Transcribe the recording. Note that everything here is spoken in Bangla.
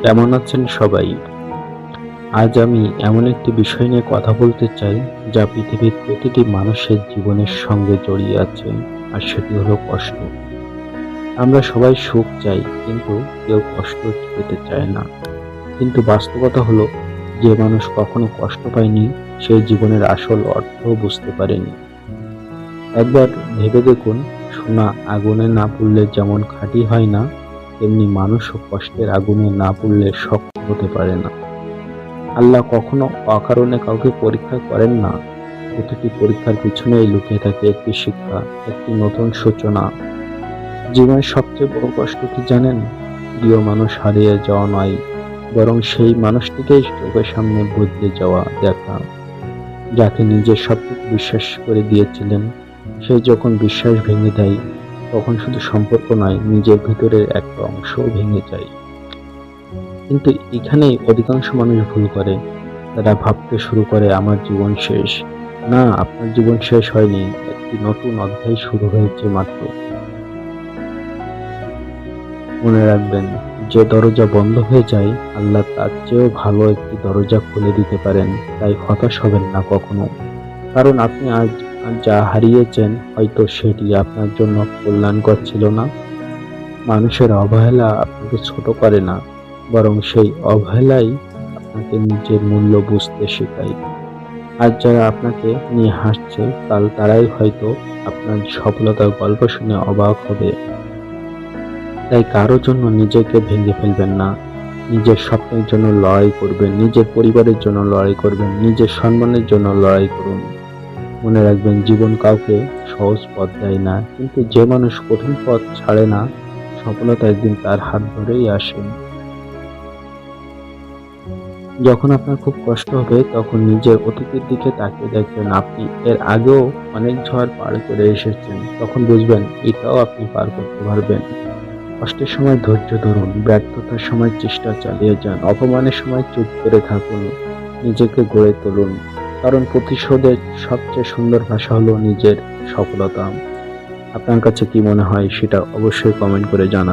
কেমন আছেন সবাই? আজ আমি এমন একটি বিষয় নিয়ে কথা বলতে চাই, যা পৃথিবীর প্রতিটি মানুষের জীবনের সঙ্গে জড়িয়ে আছে, আর সেটি হলো কষ্ট। আমরা সবাই সুখ চাই, কিন্তু কেউ কষ্ট পেতে চায় না। কিন্তু বাস্তবতা হলো, যে মানুষ কখনো কষ্ট পায়নি, সে জীবনের আসল অর্থ বুঝতে পারেনি। একবার ভেবে দেখুন, সোনা আগুনে না পুড়লে যেমন খাঁটি হয় না, তেমনি মানুষও কষ্টের আগুনে না পুড়লে শক্ত হতে পারে না। আল্লাহ কখনো অকারণে কাউকে পরীক্ষা করেন না। প্রতিটি পরীক্ষার পিছনেই লুকিয়ে থাকে একটি শিক্ষা, একটি নতুন সূচনা। জীবনের সবচেয়ে বড় কষ্ট কি জানেন? প্রিয় মানুষ হারিয়ে যাওয়া নয়, বরং সেই মানুষটিকেই চোখের সামনে বদলে যাওয়া দেখা, যাকে নিজের সবটুকু বিশ্বাস করে দিয়েছিলেন, সে যখন বিশ্বাস ভেঙে দেয়, তখন শুধু সম্পর্ক নয়, নিজের ভিতরের একটা অংশও ভেঙে যায়। কিন্তু এখানেই অধিকাংশ মানুষ ভুল করে। তারা ভাবতে শুরু করে আমার জীবন শেষ। না, আপনার জীবন শেষ হয়নি। একটি নতুন অধ্যায় শুরু হয়েছে মাত্র। মনে রাখবেন, যে দরজা বন্ধ হয়ে যায়, আল্লাহ তার চেয়েও ভালো একটি দরজা খুলে দিতে পারেন। তাই হতাশ হবেন না কখনো। কারণ আপনি আজ যা হারিয়েছেন, হয়তো সেটি আপনার জন্য কল্যাণকর ছিল না। মানুষের অবহেলা আপনাকে ছোট করে না, বরং সেই অবহেলাই আপনাকে নিজের মূল্য বুঝতে শেখায়। আজ যারা আপনাকে নিয়ে হাসছে, কাল তারাই হয়তো আপনার সফলতার গল্প শুনে অবাক হবে। তাই কারো জন্য নিজেকে ভেঙে ফেলবেন না। নিজের স্বপ্নের জন্য লড়াই করবেন, নিজের পরিবারের জন্য লড়াই করবেন, নিজের সম্মানের জন্য লড়াই করুন। মনে রাখবেন, জীবন কাউকে সহজ পথ দেয় না, কিন্তু যে মানুষ কঠিন পথ ছাড়ে না, সফলতা একদিন তার হাত ধরেই আসে। যখন আপনার খুব কষ্ট হবে, তখন নিজের অতীতের দিকে তাকিয়ে দেখবেন আপনি এর আগেও অনেক ঝড় পার করে এসেছেন। তখন বুঝবেন এটাও আপনি পার করতে পারবেন। কষ্টের সময় ধৈর্য ধরুন, ব্যর্থতার সময় চেষ্টা চালিয়ে যান, অপমানের সময় চুপ করে থাকুন, নিজেকে গড়ে তুলুন। কারণ প্রতিশোধের সবচেয়ে সুন্দর ভাষা হলো নিজের সফলতা। আপনার কাছে কি মনে হয় সেটা অবশ্যই কমেন্ট করে জানান।